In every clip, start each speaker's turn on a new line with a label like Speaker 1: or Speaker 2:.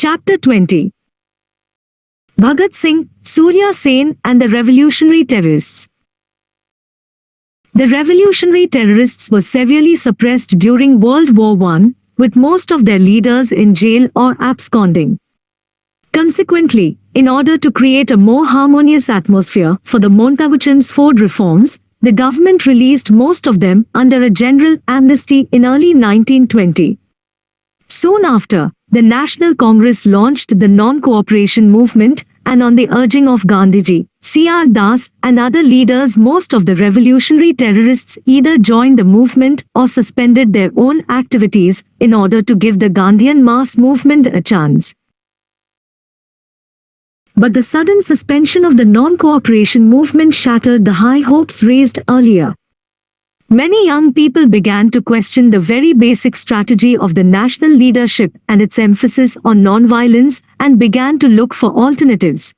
Speaker 1: Chapter 20. Bhagat Singh, Surya Sen and the Revolutionary Terrorists. The revolutionary terrorists were severely suppressed during World War I, with most of their leaders in jail or absconding. Consequently, in order to create a more harmonious atmosphere for the Montaguchans Ford reforms, the government released most of them under a general amnesty in early 1920. Soon after, the National Congress launched the non-cooperation movement, and on the urging of Gandhiji, C.R. Das, and other leaders, most of the revolutionary terrorists either joined the movement or suspended their own activities in order to give the Gandhian mass movement a chance. But the sudden suspension of the non-cooperation movement shattered the high hopes raised earlier. Many young people began to question the very basic strategy of the national leadership and its emphasis on non-violence, and began to look for alternatives.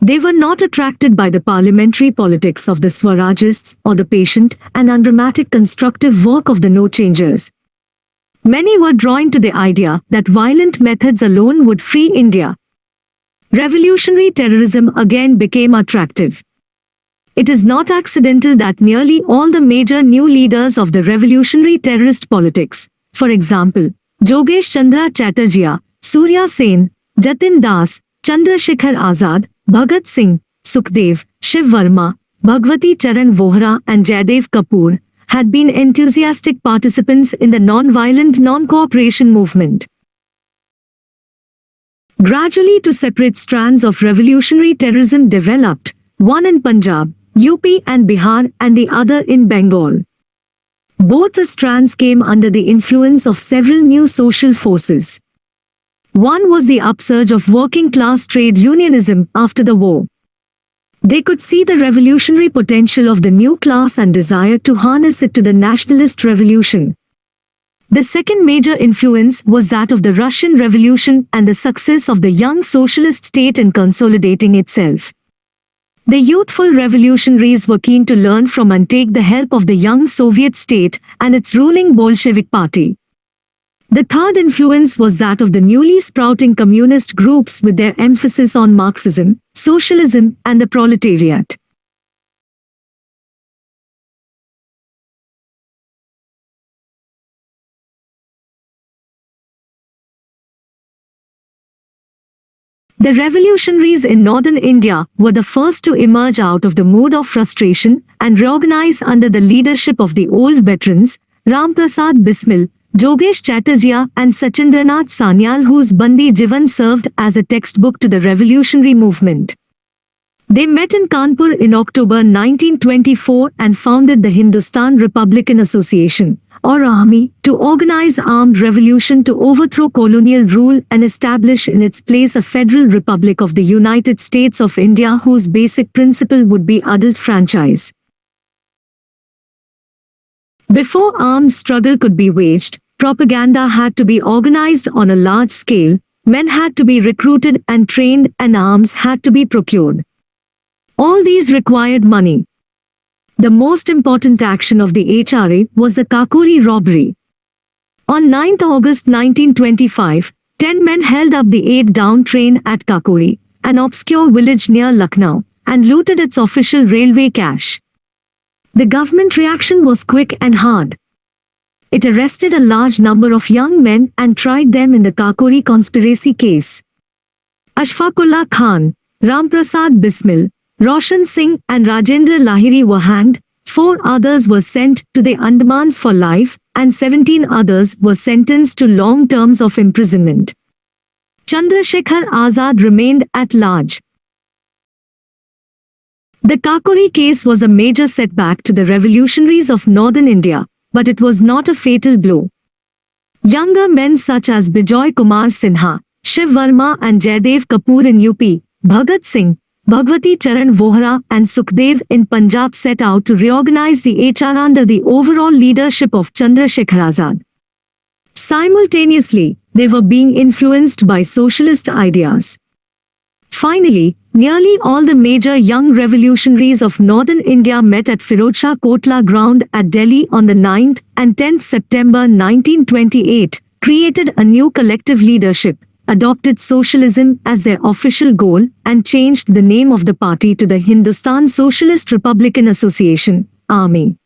Speaker 1: They were not attracted by the parliamentary politics of the Swarajists or the patient and undramatic constructive work of the no-changers. Many were drawn to the idea that violent methods alone would free India. Revolutionary terrorism again became attractive. It is not accidental that nearly all the major new leaders of the revolutionary terrorist politics, for example, Jogesh Chandra Chatterjee, Surya Sen, Jatin Das, Chandrasekhar Azad, Bhagat Singh, Sukhdev, Shiv Varma, Bhagwati Charan Vohra and Jaidev Kapoor, had been enthusiastic participants in the non-violent non-cooperation movement. Gradually, two separate strands of revolutionary terrorism developed, one in Punjab, UP and Bihar, and the other in Bengal. Both the strands came under the influence of several new social forces. One was the upsurge of working-class trade unionism after the war. They could see the revolutionary potential of the new class and desired to harness it to the nationalist revolution. The second major influence was that of the Russian Revolution and the success of the young socialist state in consolidating itself. The youthful revolutionaries were keen to learn from and take the help of the young Soviet state and its ruling Bolshevik party. The third influence was that of the newly sprouting communist groups with their emphasis on Marxism, socialism, and the proletariat. The revolutionaries in northern India were the first to emerge out of the mood of frustration and reorganize under the leadership of the old veterans, Ram Prasad Bismil, Jogesh Chatterjee and Sachindranath Sanyal, whose Bandi Jivan served as a textbook to the revolutionary movement. They met in Kanpur in October 1924 and founded the Hindustan Republican Association, or Army, to organize armed revolution to overthrow colonial rule and establish in its place a federal republic of the United States of India whose basic principle would be adult franchise. Before armed struggle could be waged, propaganda had to be organized on a large scale, men had to be recruited and trained, and arms had to be procured. All these required money. The most important action of the HRA was the Kakori robbery. On 9 August 1925, 10 men held up the 8-down train at Kakori, an obscure village near Lucknow, and looted its official railway cash. The government reaction was quick and hard. It arrested a large number of young men and tried them in the Kakori conspiracy case. Ashfaqullah Khan, Ram Prasad Bismil, Roshan Singh and Rajendra Lahiri were hanged, 4 others were sent to the Andamans for life, and 17 others were sentenced to long terms of imprisonment. Chandrasekhar Azad remained at large. The Kakori case was a major setback to the revolutionaries of northern India, but it was not a fatal blow. Younger men such as Bijoy Kumar Sinha, Shiv Varma and Jaidev Kapoor in UP, Bhagat Singh, Bhagwati Charan Vohra and Sukhdev in Punjab set out to reorganize the HR under the overall leadership of Chandrasekhar Azad. Simultaneously, they were being influenced by socialist ideas. Finally, nearly all the major young revolutionaries of northern India met at Firozshah Kotla ground at Delhi on the 9th and 10th September 1928, created a new collective leadership, adopted socialism as their official goal and changed the name of the party to the Hindustan Socialist Republican Association, Army.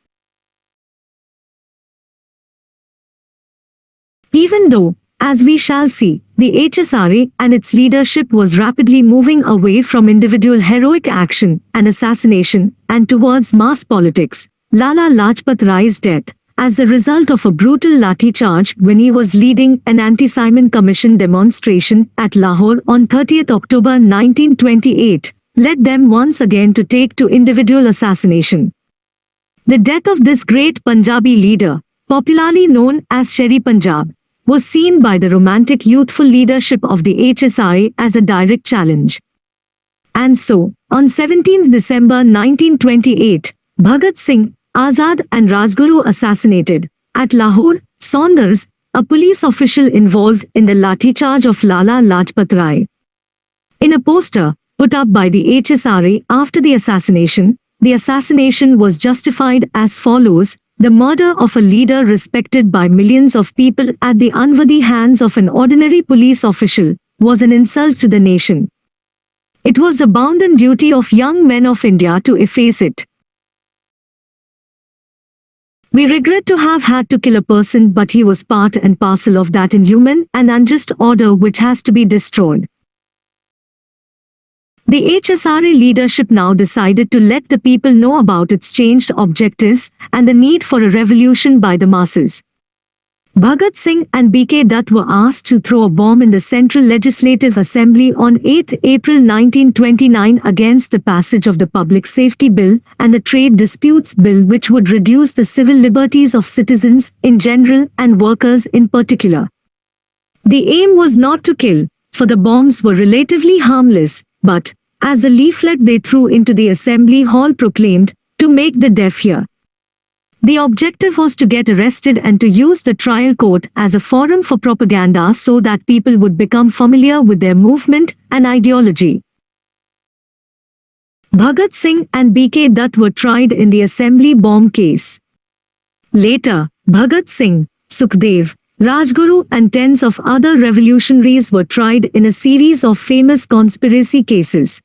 Speaker 1: Even though, as we shall see, the HSRA and its leadership was rapidly moving away from individual heroic action and assassination and towards mass politics, Lala Lajpat Rai's death, as the result of a brutal lathi charge when he was leading an anti-Simon Commission demonstration at Lahore on 30th October 1928, led them once again to take to individual assassination. The death of this great Punjabi leader, popularly known as Sher-e Punjab, was seen by the romantic youthful leadership of the HSRA as a direct challenge. And so, on 17 December 1928, Bhagat Singh, Azad and Rajguru assassinated. At Lahore, Saunders, a police official involved in the lathi charge of Lala Lajpat Rai. In a poster put up by the HSRA after the assassination was justified as follows: the murder of a leader respected by millions of people at the unworthy hands of an ordinary police official was an insult to the nation. It was the bounden duty of young men of India to efface it. We regret to have had to kill a person, but he was part and parcel of that inhuman and unjust order which has to be destroyed. The HSRA leadership now decided to let the people know about its changed objectives and the need for a revolution by the masses. Bhagat Singh and B.K. Dutt were asked to throw a bomb in the Central Legislative Assembly on 8 April 1929 against the passage of the Public Safety Bill and the Trade Disputes Bill, which would reduce the civil liberties of citizens in general and workers in particular. The aim was not to kill, for the bombs were relatively harmless, but, as the leaflet they threw into the assembly hall proclaimed, to make the deaf hear. The objective was to get arrested and to use the trial court as a forum for propaganda so that people would become familiar with their movement and ideology. Bhagat Singh and B.K. Dutt were tried in the assembly bomb case. Later, Bhagat Singh, Sukhdev, Rajguru and tens of other revolutionaries were tried in a series of famous conspiracy cases.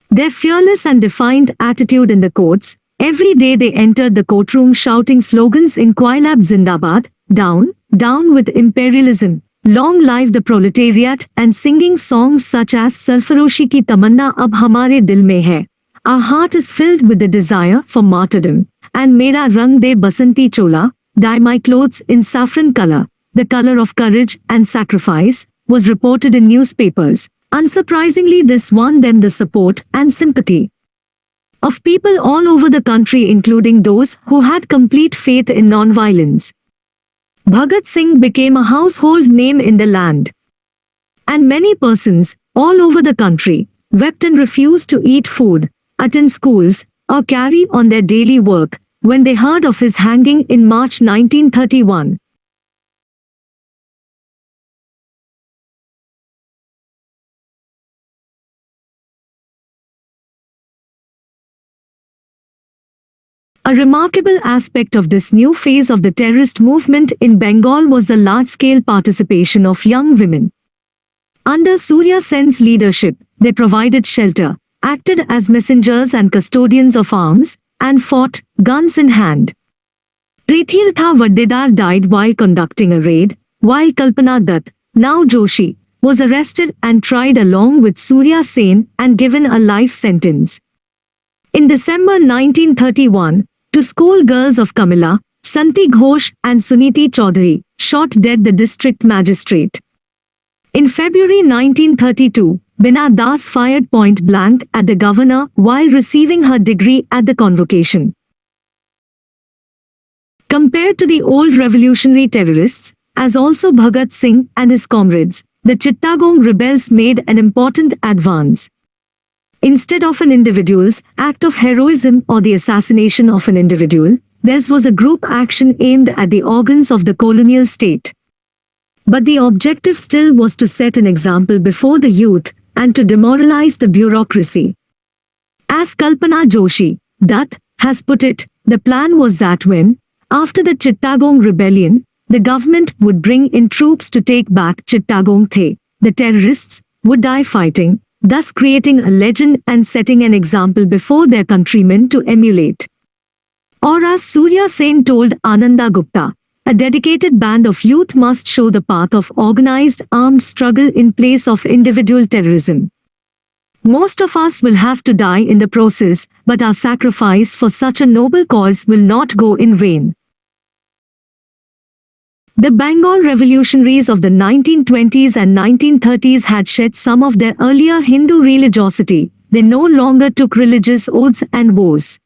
Speaker 1: Their fearless and defiant attitude in the courts, every day they entered the courtroom shouting slogans Inquilab Zindabad, down, down with imperialism, long live the proletariat, and singing songs such as Sarfaroshi ki tamanna ab hamare dil mein hai. Our heart is filled with the desire for martyrdom, and Mera rang de basanti chola, dye my clothes in saffron color, the color of courage and sacrifice, was reported in newspapers. Unsurprisingly, this won them the support and sympathy of people all over the country, including those who had complete faith in non-violence. Bhagat Singh became a household name in the land. And many persons, all over the country, wept and refused to eat food, attend schools, or carry on their daily work, when they heard of his hanging in March 1931. A remarkable aspect of this new phase of the terrorist movement in Bengal was the large-scale participation of young women. Under Surya Sen's leadership, they provided shelter, acted as messengers and custodians of arms, and fought, guns in hand. Prithiltha Vaddedar died while conducting a raid, while Kalpana Dutt, now Joshi, was arrested and tried along with Surya Sen and given a life sentence. In December 1931, two schoolgirls of Kamila, Santi Ghosh and Suniti Chaudhary, shot dead the district magistrate. In February 1932, Bina Das fired point blank at the governor while receiving her degree at the convocation. Compared to the old revolutionary terrorists, as also Bhagat Singh and his comrades, the Chittagong rebels made an important advance. Instead of an individual's act of heroism or the assassination of an individual, theirs was a group action aimed at the organs of the colonial state. But the objective still was to set an example before the youth and to demoralize the bureaucracy. As Kalpana Joshi, Dutt, has put it, the plan was that when, after the Chittagong rebellion, the government would bring in troops to take back Chittagong The, the terrorists, would die fighting, thus creating a legend and setting an example before their countrymen to emulate. Or as Surya Sen told Ananda Gupta, a dedicated band of youth must show the path of organized armed struggle in place of individual terrorism. Most of us will have to die in the process, but our sacrifice for such a noble cause will not go in vain. The Bengal revolutionaries of the 1920s and 1930s had shed some of their earlier Hindu religiosity. They no longer took religious oaths and vows.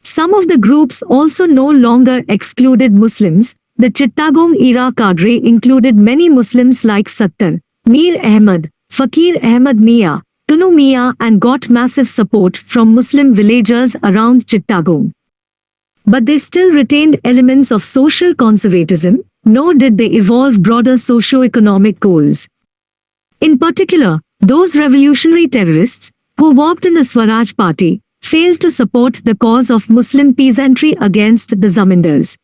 Speaker 1: Some of the groups also no longer excluded Muslims. The Chittagong era cadre included many Muslims like Sattar, Mir Ahmad, Fakir Ahmad Mia, Tunu Mia, and got massive support from Muslim villagers around Chittagong. But they still retained elements of social conservatism, nor did they evolve broader socio-economic goals. In particular, those revolutionary terrorists who worked in the Swaraj Party failed to support the cause of Muslim peasantry against the zamindars.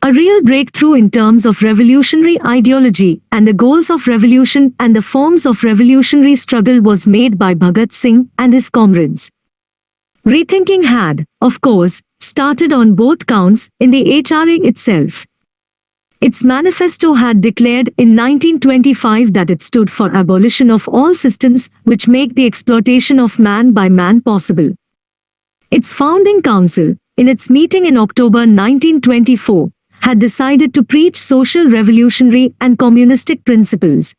Speaker 1: A real breakthrough in terms of revolutionary ideology and the goals of revolution and the forms of revolutionary struggle was made by Bhagat Singh and his comrades. Rethinking had, of course, started on both counts in the HRA itself. Its manifesto had declared in 1925 that it stood for abolition of all systems which make the exploitation of man by man possible. Its founding council, in its meeting in October 1924, had decided to preach social revolutionary and communistic principles.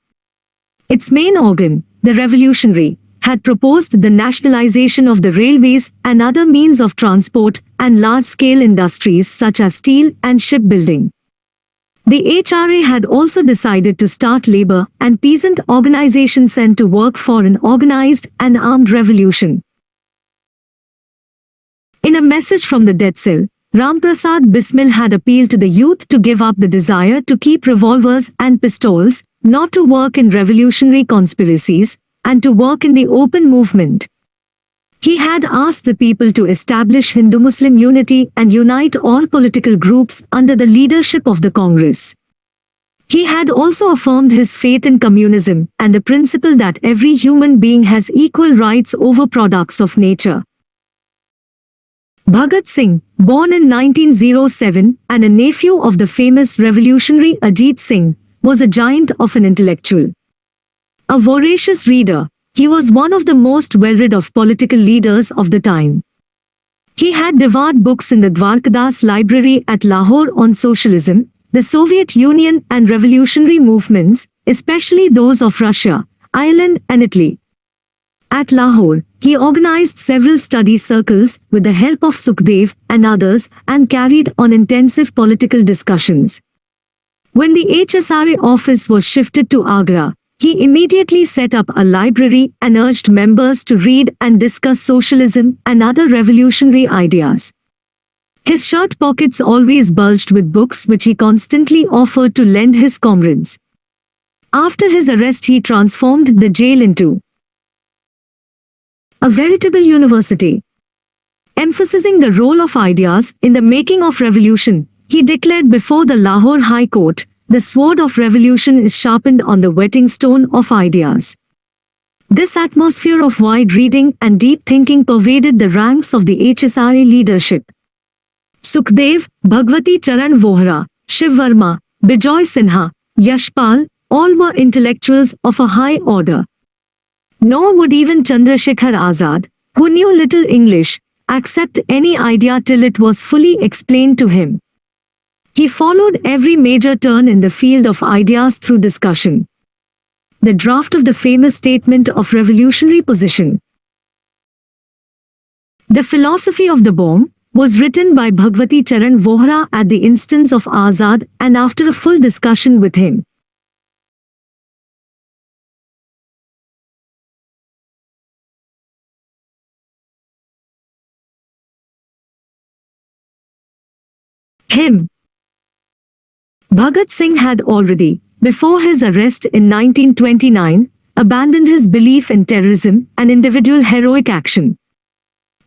Speaker 1: Its main organ, the Revolutionary, had proposed the nationalization of the railways and other means of transport and large-scale industries such as steel and shipbuilding. The HRA had also decided to start labor and peasant organizations sent to work for an organized and armed revolution. In a message from the death cell, Ramprasad Bismil had appealed to the youth to give up the desire to keep revolvers and pistols, not to work in revolutionary conspiracies, and to work in the open movement. He had asked the people to establish Hindu-Muslim unity and unite all political groups under the leadership of the Congress. He had also affirmed his faith in communism and the principle that every human being has equal rights over products of nature. Bhagat Singh, born in 1907 and a nephew of the famous revolutionary Ajit Singh, was a giant of an intellectual. A voracious reader, he was one of the most well-read of political leaders of the time. He had devoured books in the Dwarkadas Library at Lahore on socialism, the Soviet Union and revolutionary movements, especially those of Russia, Ireland and Italy. At Lahore, he organized several study circles with the help of Sukhdev and others and carried on intensive political discussions. When the HSRA office was shifted to Agra, he immediately set up a library and urged members to read and discuss socialism and other revolutionary ideas. His shirt pockets always bulged with books which he constantly offered to lend his comrades. After his arrest, he transformed the jail into a veritable university. Emphasizing the role of ideas in the making of revolution, he declared before the Lahore High Court, "The sword of revolution is sharpened on the whetting stone of ideas." This atmosphere of wide reading and deep thinking pervaded the ranks of the HSRA leadership. Sukhdev, Bhagwati Charan Vohra, Shiv Varma, Bijoy Sinha, Yashpal, all were intellectuals of a high order. Nor would even Chandrasekhar Azad, who knew little English, accept any idea till it was fully explained to him. He followed every major turn in the field of ideas through discussion. The draft of the famous statement of revolutionary position, The Philosophy of the Bomb, was written by Bhagwati Charan Vohra at the instance of Azad and after a full discussion with him. Bhagat Singh had already, before his arrest in 1929, abandoned his belief in terrorism and individual heroic action.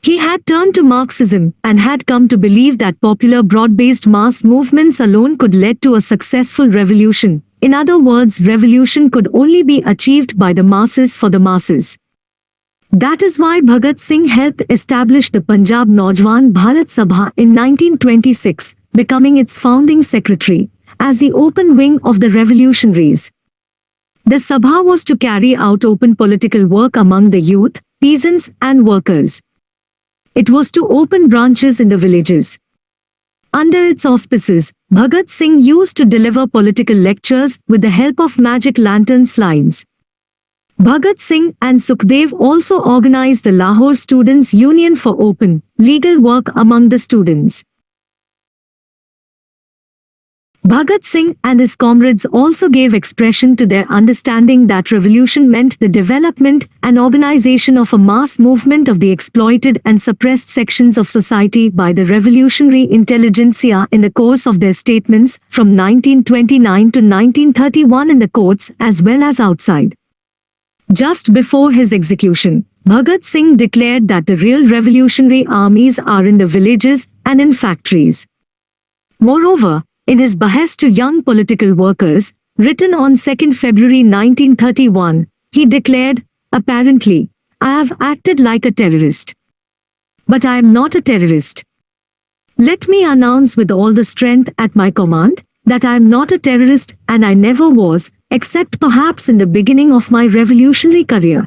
Speaker 1: He had turned to Marxism and had come to believe that popular broad-based mass movements alone could lead to a successful revolution. In other words, revolution could only be achieved by the masses for the masses. That is why Bhagat Singh helped establish the Punjab Naujwan Bharat Sabha in 1926, becoming its founding secretary, as the open wing of the revolutionaries. The Sabha was to carry out open political work among the youth, peasants and workers. It was to open branches in the villages. Under its auspices, Bhagat Singh used to deliver political lectures with the help of magic lantern slides. Bhagat Singh and Sukhdev also organized the Lahore Students' Union for open, legal work among the students. Bhagat Singh and his comrades also gave expression to their understanding that revolution meant the development and organization of a mass movement of the exploited and suppressed sections of society by the revolutionary intelligentsia in the course of their statements from 1929 to 1931 in the courts as well as outside. Just before his execution, Bhagat Singh declared that the real revolutionary armies are in the villages and in factories. Moreover, in his behest to young political workers, written on 2 February 1931, he declared, "Apparently, I have acted like a terrorist. But I am not a terrorist. Let me announce with all the strength at my command that I am not a terrorist and I never was, except perhaps in the beginning of my revolutionary career.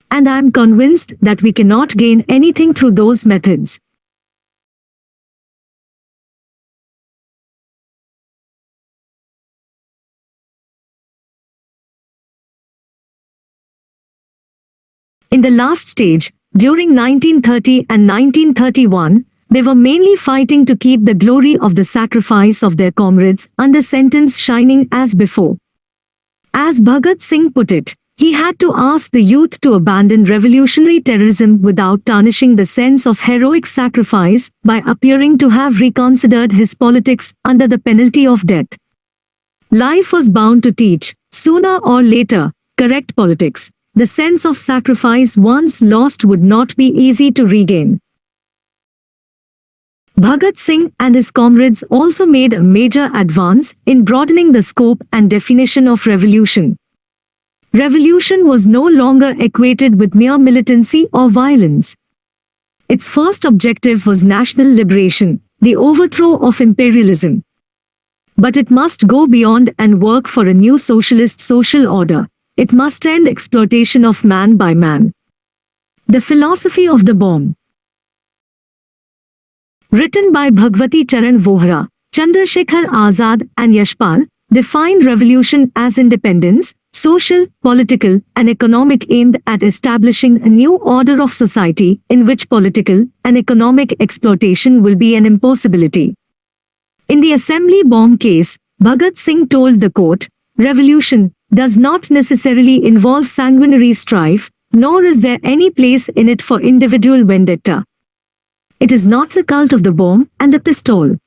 Speaker 1: And I am convinced that we cannot gain anything through those methods." In the last stage, during 1930 and 1931, they were mainly fighting to keep the glory of the sacrifice of their comrades under sentence shining as before. As Bhagat Singh put it, he had to ask the youth to abandon revolutionary terrorism without tarnishing the sense of heroic sacrifice by appearing to have reconsidered his politics under the penalty of death. Life was bound to teach, sooner or later, correct politics. The sense of sacrifice once lost would not be easy to regain. Bhagat Singh and his comrades also made a major advance in broadening the scope and definition of revolution. Revolution was no longer equated with mere militancy or violence. Its first objective was national liberation, the overthrow of imperialism. But it must go beyond and work for a new socialist social order. It must end exploitation of man by man. The Philosophy of the Bomb. Written by Bhagwati Charan Vohra, Chandrasekhar Azad and Yashpal, defined revolution as independence, social, political and economic aimed at establishing a new order of society in which political and economic exploitation will be an impossibility. In the assembly bomb case, Bhagat Singh told the court, "Revolution does not necessarily involve sanguinary strife, nor is there any place in it for individual vendetta. It is not the cult of the bomb and the pistol.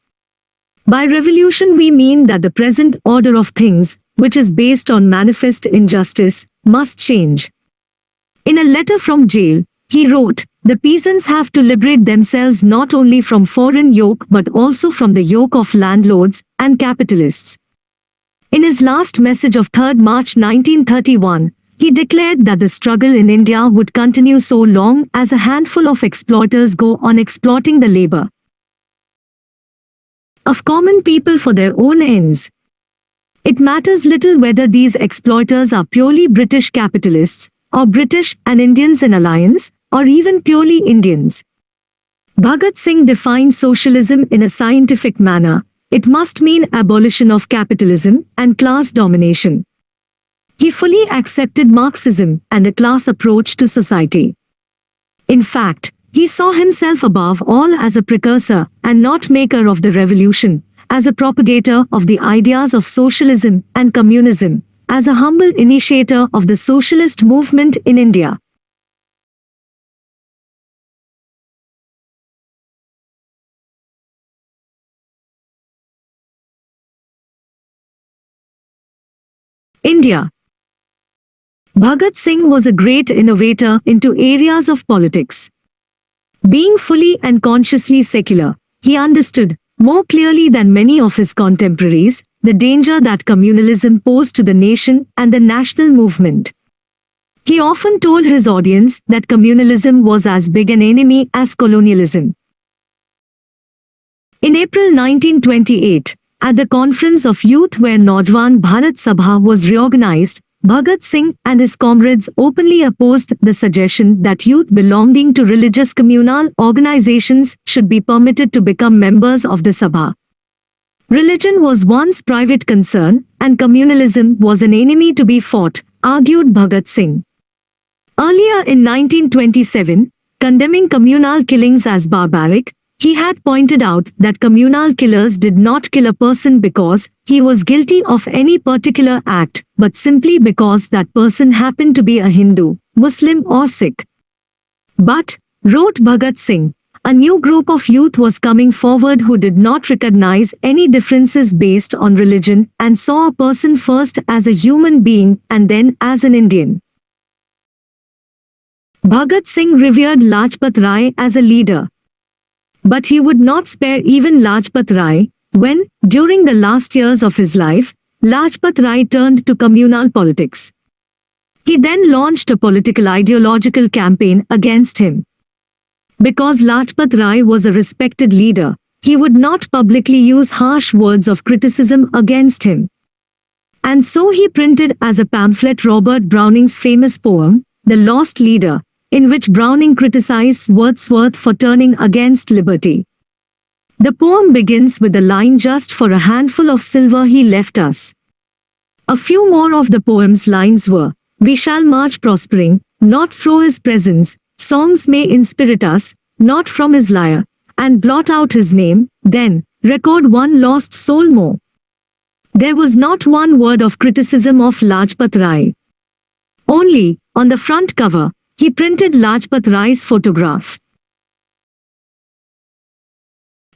Speaker 1: By revolution we mean that the present order of things, which is based on manifest injustice, must change." In a letter from jail, he wrote, "The peasants have to liberate themselves not only from foreign yoke but also from the yoke of landlords and capitalists." In his last message of 3 March 1931, he declared that the struggle in India would continue so long as a handful of exploiters go on exploiting the labor of common people for their own ends. It matters little whether these exploiters are purely British capitalists, or British and Indians in alliance, or even purely Indians. Bhagat Singh defined socialism in a scientific manner. It must mean abolition of capitalism and class domination. He fully accepted Marxism and the class approach to society. In fact, he saw himself above all as a precursor and not maker of the revolution, as a propagator of the ideas of socialism and communism, as a humble initiator of the socialist movement in India. India. Bhagat Singh was a great innovator into areas of politics. Being fully and consciously secular, he understood, more clearly than many of his contemporaries, the danger that communalism posed to the nation and the national movement. He often told his audience that communalism was as big an enemy as colonialism. In April 1928, at the Conference of Youth where Naujwan Bharat Sabha was reorganized, Bhagat Singh and his comrades openly opposed the suggestion that youth belonging to religious communal organizations should be permitted to become members of the Sabha. Religion was one's private concern, and communalism was an enemy to be fought, argued Bhagat Singh. Earlier in 1927, condemning communal killings as barbaric, he had pointed out that communal killers did not kill a person because he was guilty of any particular act, but simply because that person happened to be a Hindu, Muslim or Sikh. But, wrote Bhagat Singh, a new group of youth was coming forward who did not recognize any differences based on religion and saw a person first as a human being and then as an Indian. Bhagat Singh revered Lajpat Rai as a leader. But he would not spare even Lajpat Rai, when, during the last years of his life, Lajpat Rai turned to communal politics. He then launched a political ideological campaign against him. Because Lajpat Rai was a respected leader, he would not publicly use harsh words of criticism against him. And so he printed as a pamphlet Robert Browning's famous poem, The Lost Leader, in which Browning criticized Wordsworth for turning against liberty. The poem begins with the line "Just for a handful of silver he left us." A few more of the poem's lines were, "We shall march prospering, not through his presence, songs may inspirit us, not from his lyre, and blot out his name, then, record one lost soul more." There was not one word of criticism of Lajpat Rai. Only, on the front cover, he printed Lajpat Rai's photograph.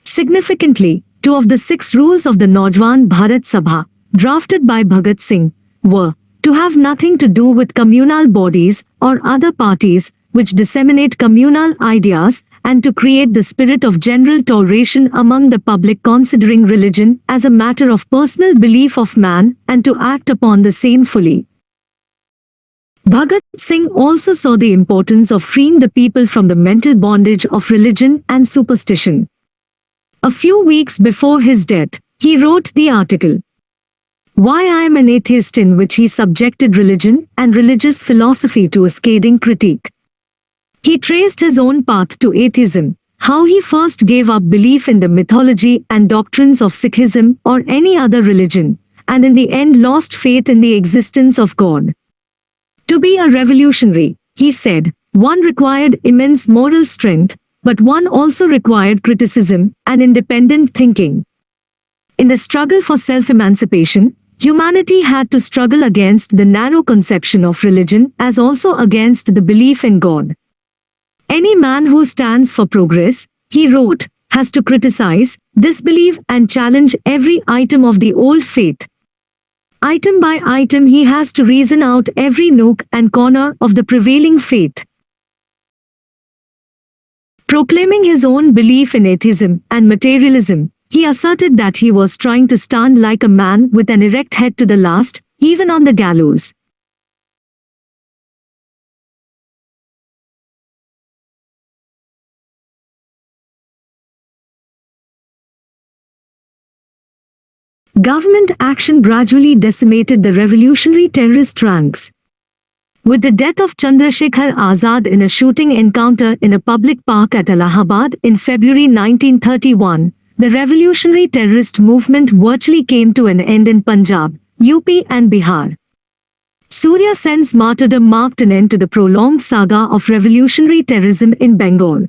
Speaker 1: Significantly, 2 of the 6 rules of the Naujwan Bharat Sabha, drafted by Bhagat Singh, were to have nothing to do with communal bodies or other parties which disseminate communal ideas, and to create the spirit of general toleration among the public, considering religion as a matter of personal belief of man and to act upon the same fully. Bhagat Singh also saw the importance of freeing the people from the mental bondage of religion and superstition. A few weeks before his death, he wrote the article, "Why I Am an Atheist," in which he subjected religion and religious philosophy to a scathing critique. He traced his own path to atheism, how he first gave up belief in the mythology and doctrines of Sikhism or any other religion, and in the end lost faith in the existence of God. To be a revolutionary, he said, one required immense moral strength, but one also required criticism and independent thinking. In the struggle for self-emancipation, humanity had to struggle against the narrow conception of religion as also against the belief in God. Any man who stands for progress, he wrote, has to criticize, disbelieve and challenge every item of the old faith. Item by item he has to reason out every nook and corner of the prevailing faith. Proclaiming his own belief in atheism and materialism, he asserted that he was trying to stand like a man with an erect head to the last, even on the gallows. Government action gradually decimated the revolutionary terrorist ranks. With the death of Chandrasekhar Azad in a shooting encounter in a public park at Allahabad in February 1931, the revolutionary terrorist movement virtually came to an end in Punjab, UP and Bihar. Surya Sen's martyrdom marked an end to the prolonged saga of revolutionary terrorism in Bengal.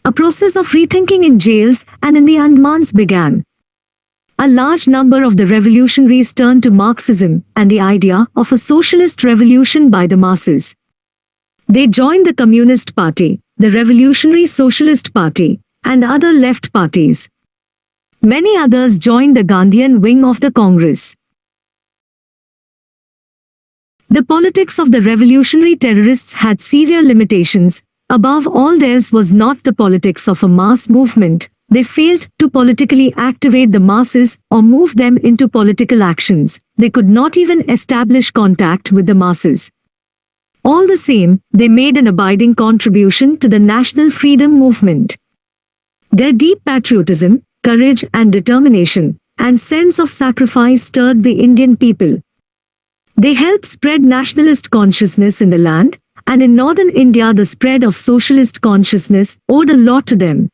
Speaker 1: A process of rethinking in jails and in the Andamans began. A large number of the revolutionaries turned to Marxism and the idea of a socialist revolution by the masses. They joined the Communist Party, the Revolutionary Socialist Party, and other left parties. Many others joined the Gandhian wing of the Congress. The politics of the revolutionary terrorists had severe limitations, Above all, theirs was not the politics of a mass movement. They failed to politically activate the masses or move them into political actions. They could not even establish contact with the masses. All the same, they made an abiding contribution to the national freedom movement. Their deep patriotism, courage and determination, and sense of sacrifice stirred the Indian people. They helped spread nationalist consciousness in the land, and in northern India the spread of socialist consciousness owed a lot to them.